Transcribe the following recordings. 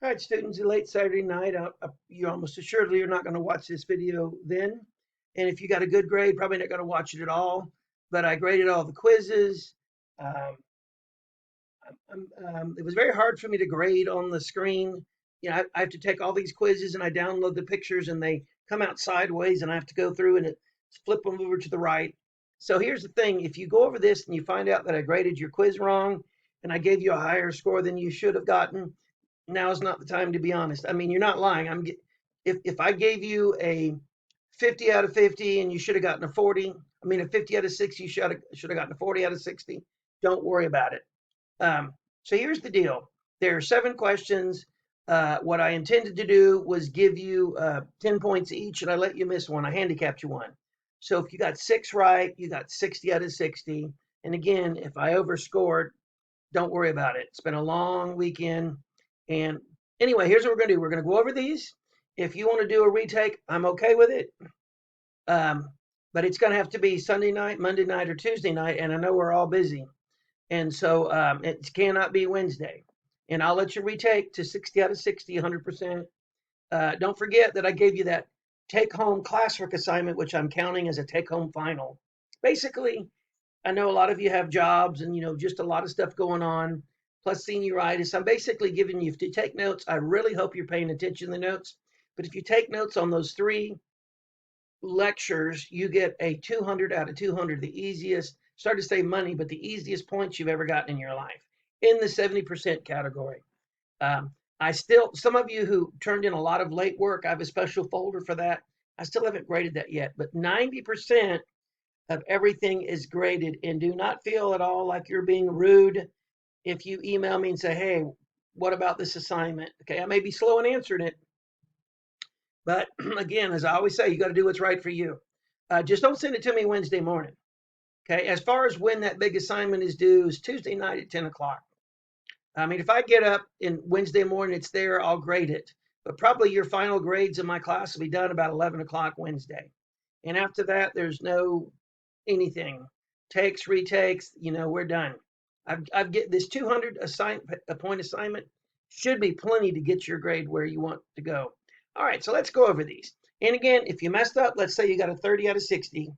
All right, students, late Saturday night, you almost assuredly are not going to watch this video then. And if you got a good grade, probably not going to watch it at all. But I graded all the quizzes. Um, it was very hard for me to grade on the screen. You know, I have to take all these quizzes and I download the pictures and they come out sideways and I have to go through and flip them over to the right. So here's the thing. If you go over this and you find out that I graded your quiz wrong and I gave you a higher score than you should have gotten, now is not the time to be honest. I mean, you're not lying. If I gave you a 50 out of 50 and you should have gotten a 40, I mean a 50 out of 60, you should have gotten a 40 out of 60. Don't worry about it. So here's the deal. There are 7 questions. What I intended to do was give you 10 points each, and I let you miss one. I handicapped you one. So if you got 6 right, you got 60 out of 60. And again, if I overscored, don't worry about it. It's been a long weekend. And anyway, here's what we're going to do. We're going to go over these. If you want to do a retake, I'm okay with it. But it's going to have to be Sunday night, Monday night, or Tuesday night. And I know we're all busy. And so it cannot be Wednesday. And I'll let you retake to 60 out of 60, 100%. Don't forget that I gave you that take-home classwork assignment, which I'm counting as a take-home final. Basically, I know a lot of you have jobs and, just a lot of stuff going on, plus senioritis. I'm basically giving you to take notes. I really hope you're paying attention to the notes. But if you take notes on those 3 lectures, you get a 200 out of 200, the easiest, start to save money, but the easiest points you've ever gotten in your life in the 70% category. Some of you who turned in a lot of late work, I have a special folder for that. I still haven't graded that yet, but 90% of everything is graded, and do not feel at all like you're being rude if you email me and say, hey, what about this assignment? Okay, I may be slow in answering it, but again, as I always say, you got to do what's right for you. Just don't send it to me Wednesday morning. Okay, as far as when that big assignment is due, is Tuesday night at 10 o'clock. I mean, if I get up and Wednesday morning it's there, I'll grade it. But probably your final grades in my class will be done about 11 o'clock Wednesday. And after that, there's no anything. Takes, retakes, we're done. I've get this 200 point assignment should be plenty to get your grade where you want to go. All right, so let's go over these. And again, if you messed up, let's say you got a 30 out of 60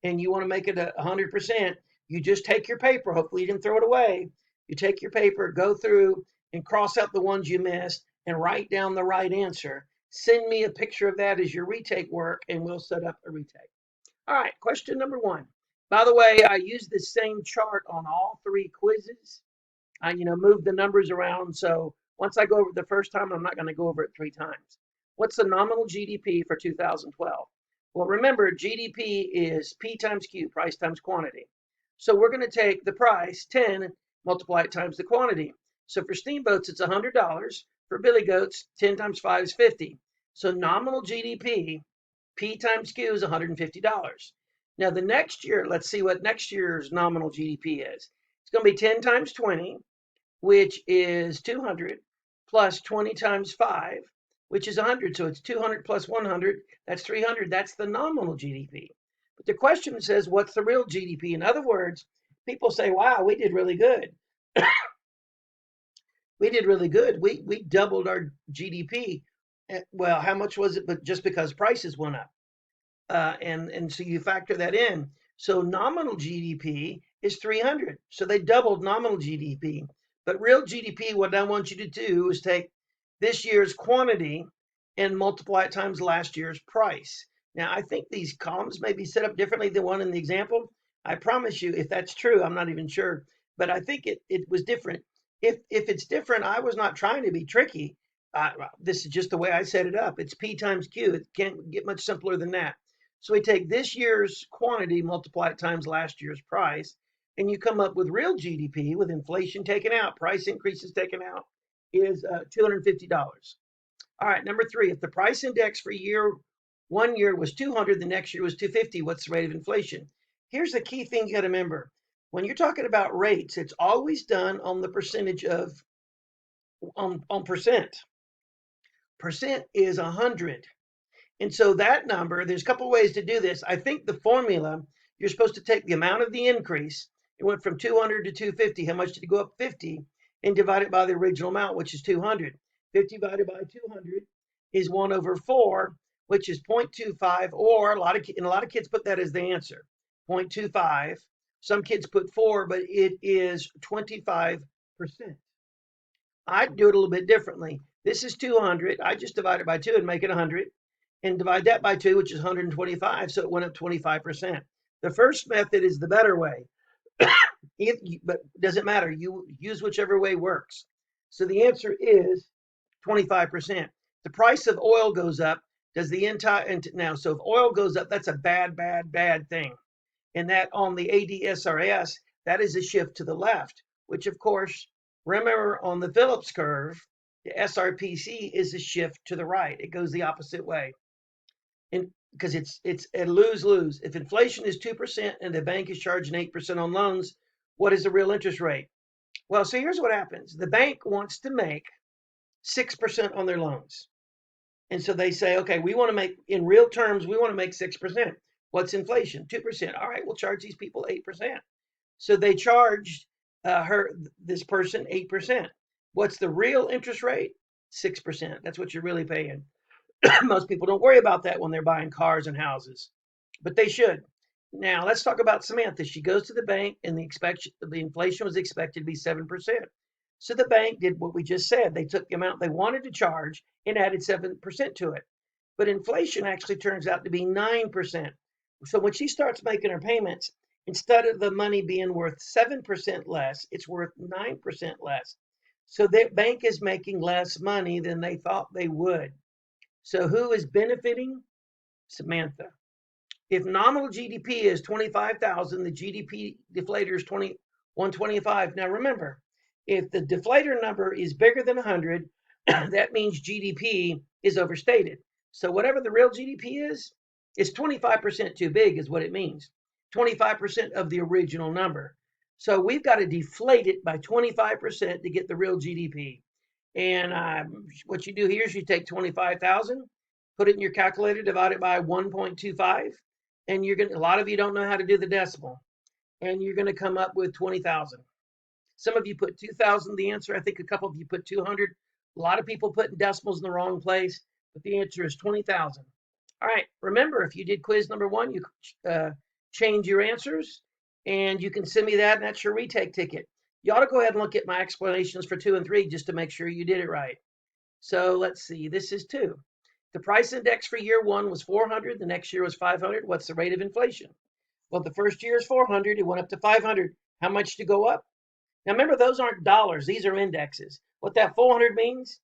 and you want to make it 100%, you just take your paper. Hopefully you didn't throw it away. You take your paper, go through and cross out the ones you missed and write down the right answer. Send me a picture of that as your retake work and we'll set up a retake. All right, question number 1. By the way, I use the same chart on all 3 quizzes. I, move the numbers around. So once I go over it the first time, I'm not going to go over it 3 times. What's the nominal GDP for 2012? Well, remember, GDP is P times Q, price times quantity. So we're going to take the price, 10, multiply it times the quantity. So for steamboats, it's $100. For billy goats, 10 times 5 is 50. So nominal GDP, P times Q, is $150. Now the next year, let's see what next year's nominal GDP is. It's going to be 10 times 20, which is 200, plus 20 times 5, which is 100. So it's 200 plus 100, that's 300. That's the nominal GDP. But the question says, what's the real GDP? In other words, people say, wow, we did really good. We did really good. We doubled our GDP. Well, how much was it? But just because prices went up. And so you factor that in. So nominal GDP is 300. So they doubled nominal GDP. But real GDP, what I want you to do is take this year's quantity and multiply it times last year's price. Now, I think these columns may be set up differently than one in the example. I promise you, if that's true, I'm not even sure. But I think it was different. If it's different, I was not trying to be tricky. This is just the way I set it up. It's P times Q. It can't get much simpler than that. So we take this year's quantity, multiply it times last year's price, and you come up with real GDP with inflation taken out, price increases taken out, is $250. All right, number 3, if the price index for one year was 200, the next year was 250, what's the rate of inflation? Here's the key thing you got to remember. When you're talking about rates, it's always done on the percentage of, on percent. Percent is 100. And so that number, there's a couple ways to do this. I think the formula, you're supposed to take the amount of the increase. It went from 200 to 250. How much did it go up? 50. And divide it by the original amount, which is 200. 50 divided by 200 is 1 over 4, which is 0.25, or a lot of kids put that as the answer, 0.25. Some kids put 4, but it is 25%. I'd do it a little bit differently. This is 200. I just divide it by 2 and make it 100, and divide that by 2, which is 125, so it went up 25%. The first method is the better way, but it doesn't matter. You use whichever way works. So the answer is 25%. The price of oil goes up. Does the entire now? So if oil goes up, that's a bad, bad, bad thing. And that on the ADSRS, that is a shift to the left, which of course, remember on the Phillips curve, the SRPC is a shift to the right. It goes the opposite way. And because it's a lose-lose. If inflation is 2% and the bank is charging 8% on loans, what is the real interest rate? Well, so here's what happens. The bank wants to make 6% on their loans. And so they say, okay, we want to make, in real terms, we want to make 6%. What's inflation? 2%. All right, we'll charge these people 8%. So they charged this person 8%. What's the real interest rate? 6%. That's what you're really paying. Most people don't worry about that when they're buying cars and houses, but they should. Now let's talk about Samantha. She goes to the bank, and the inflation was expected to be 7%. So the bank did what we just said. They took the amount they wanted to charge and added 7% to it. But inflation actually turns out to be 9%. So when she starts making her payments, instead of the money being worth 7% less, it's worth 9% less. So the bank is making less money than they thought they would. So who is benefiting? Samantha. If nominal GDP is 25,000, the GDP deflator is 125. Now remember, if the deflator number is bigger than 100, that means GDP is overstated. So whatever the real GDP is 25% too big is what it means. 25% of the original number. So we've got to deflate it by 25% to get the real GDP. And what you do here is you take 25,000, put it in your calculator, divide it by 1.25, and a lot of you don't know how to do the decimal, and you're going to come up with 20,000. Some of you put 2,000 the answer. I think a couple of you put 200. A lot of people putting decimals in the wrong place, but the answer is 20,000. All right, remember, if you did quiz number 1, you change your answers, and you can send me that, and that's your retake ticket. You ought to go ahead and look at my explanations for 2 and 3 just to make sure you did it right. So let's see, this is 2. The price index for year 1 was 400, the next year was 500. What's the rate of inflation? Well, the first year is 400, it went up to 500. How much to go up? Now remember, those aren't dollars, these are indexes. What that 400 means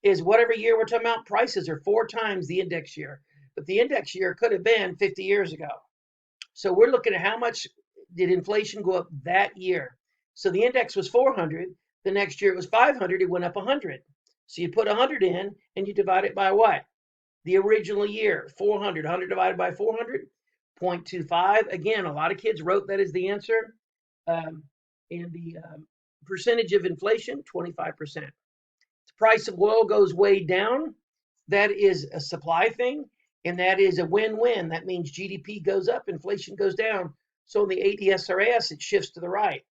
is whatever year we're talking about, prices are 4 times the index year. But the index year could have been 50 years ago. So we're looking at how much did inflation go up that year. So the index was 400. The next year it was 500. It went up 100. So you put 100 in and you divide it by what? The original year, 400. 100 divided by 400, 0.25. Again, a lot of kids wrote that as the answer. And the percentage of inflation, 25%. The price of oil goes way down. That is a supply thing, and that is a win-win. That means GDP goes up, inflation goes down. So in the ADSRS, it shifts to the right.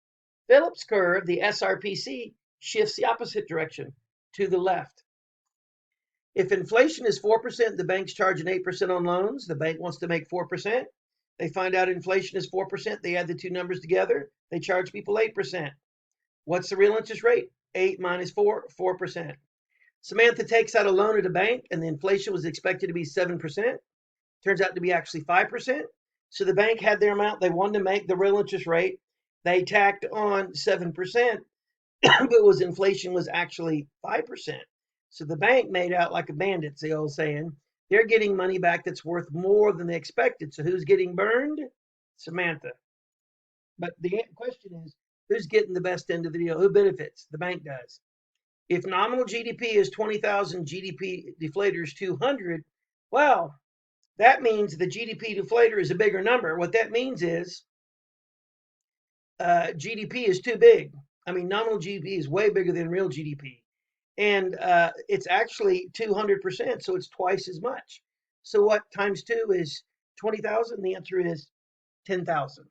Phillips curve, the SRPC, shifts the opposite direction, to the left. If inflation is 4%, the bank's charging 8% on loans. The bank wants to make 4%. They find out inflation is 4%. They add the two numbers together. They charge people 8%. What's the real interest rate? 8 minus 4, 4%. Samantha takes out a loan at a bank, and the inflation was expected to be 7%. Turns out to be actually 5%. So the bank had their amount they wanted to make, the real interest rate. They tacked on 7%, but inflation was actually 5%. So the bank made out like a bandit, the old saying. They're getting money back that's worth more than they expected. So who's getting burned? Samantha. But the question is, who's getting the best end of the deal? Who benefits? The bank does. If nominal GDP is 20,000, GDP deflator is 200, well, that means the GDP deflator is a bigger number. What that means is GDP is too big. I mean, nominal GDP is way bigger than real GDP. And it's actually 200%, so it's twice as much. So what times 2 is 20,000? The answer is 10,000.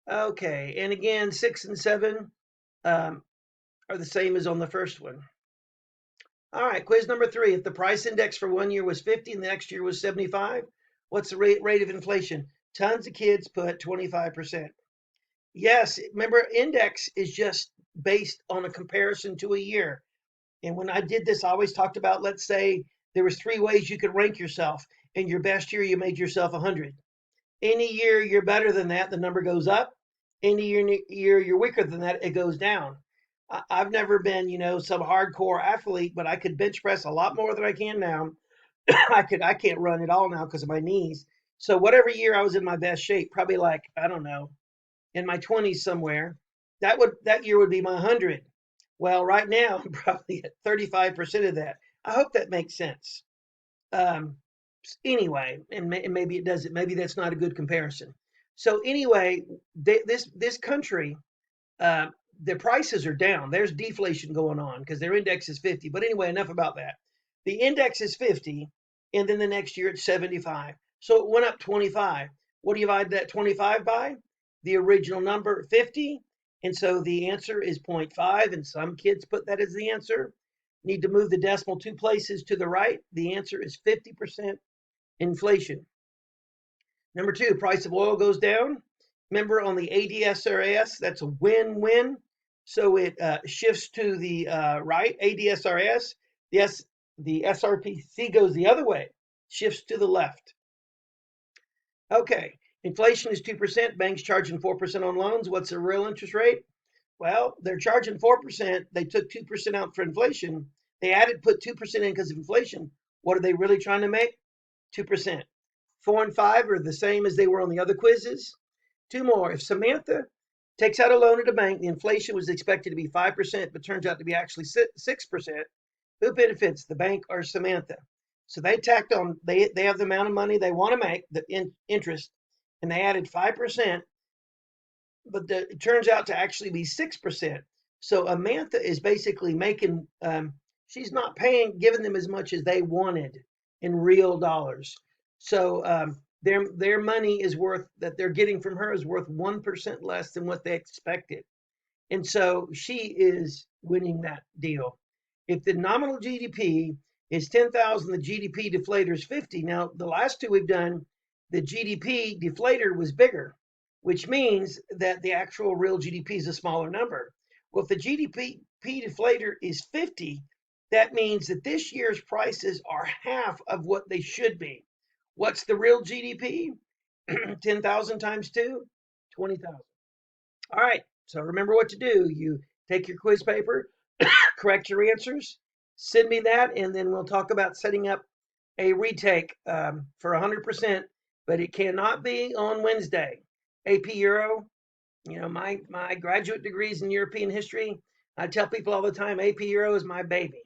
Okay, and again, 6 and 7 are the same as on the first one. All right, quiz number 3. If the price index for 1 year was 50 and the next year was 75, what's the rate of inflation? Tons of kids put 25%. Yes, remember, index is just based on a comparison to a year. And when I did this, I always talked about, let's say there was 3 ways you could rank yourself. In your best year, you made yourself 100. Any year you're better than that, the number goes up. Any year you're weaker than that, it goes down. I've never been, some hardcore athlete, but I could bench press a lot more than I can now. I can't run at all now because of my knees. So whatever year I was in my best shape, probably like, I don't know, in my 20s somewhere, that year would be my 100. Well, right now I'm probably at 35% of that. I hope that makes sense. Um, anyway, and maybe it doesn't. Maybe that's not a good comparison. So anyway, this country, uh, the prices are down. There's deflation going on because their index is 50. But anyway, enough about that. The index is 50, and then the next year it's 75. So it went up 25. What do you divide that 25 by? The original number, 50. And so the answer is 0.5, and some kids put that as the answer. Need to move the decimal 2 places to the right. The answer is 50% inflation. Number 2, price of oil goes down. Remember on the ADSRS, that's a win-win. So it shifts to the right, ADSRS. Yes, the SRPC goes the other way, shifts to the left. Okay, inflation is 2%. Banks charging 4% on loans. What's the real interest rate? Well, they're charging 4%. They took 2% out for inflation. They put 2% in because of inflation. What are they really trying to make? 2%. 4 and 5 are the same as they were on the other quizzes. 2 more. If Samantha takes out a loan at a bank, the inflation was expected to be 5%, but turns out to be actually 6%. Who benefits, the bank or Samantha? So they tacked on, they have the amount of money they want to make, the interest, and they added 5%, but it turns out to actually be 6%. So Amantha is basically making, she's not giving them as much as they wanted in real dollars. So their money is worth, that they're getting from her is worth 1% less than what they expected. And so she is winning that deal. If the nominal GDP is 10,000, the GDP deflator is 50. Now, the last 2 we've done, the GDP deflator was bigger, which means that the actual real GDP is a smaller number. Well, if the GDP deflator is 50, that means that this year's prices are half of what they should be. What's the real GDP? 10,000 times 2, 20,000. All right, so remember what to do. You take your quiz paper, correct your answers, send me that, and then we'll talk about setting up a retake for 100%, but it cannot be on Wednesday. AP Euro, my graduate degrees in European history. I tell people all the time, AP Euro is my baby.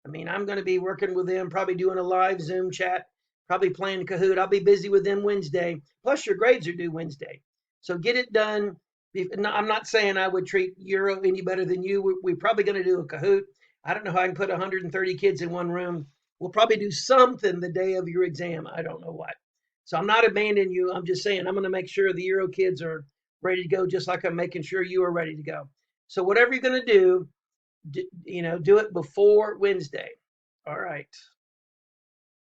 I mean, I'm going to be working with them, probably doing a live Zoom chat, probably playing Kahoot. I'll be busy with them Wednesday. Plus, your grades are due Wednesday. So get it done. I'm not saying I would treat Euro any better than you. We're probably going to do a Kahoot. I don't know how I can put 130 kids in one room. We'll probably do something the day of your exam. I don't know what. So I'm not abandoning you. I'm just saying I'm going to make sure the Euro kids are ready to go, just like I'm making sure you are ready to go. So whatever you're going to do, do it before Wednesday. All right.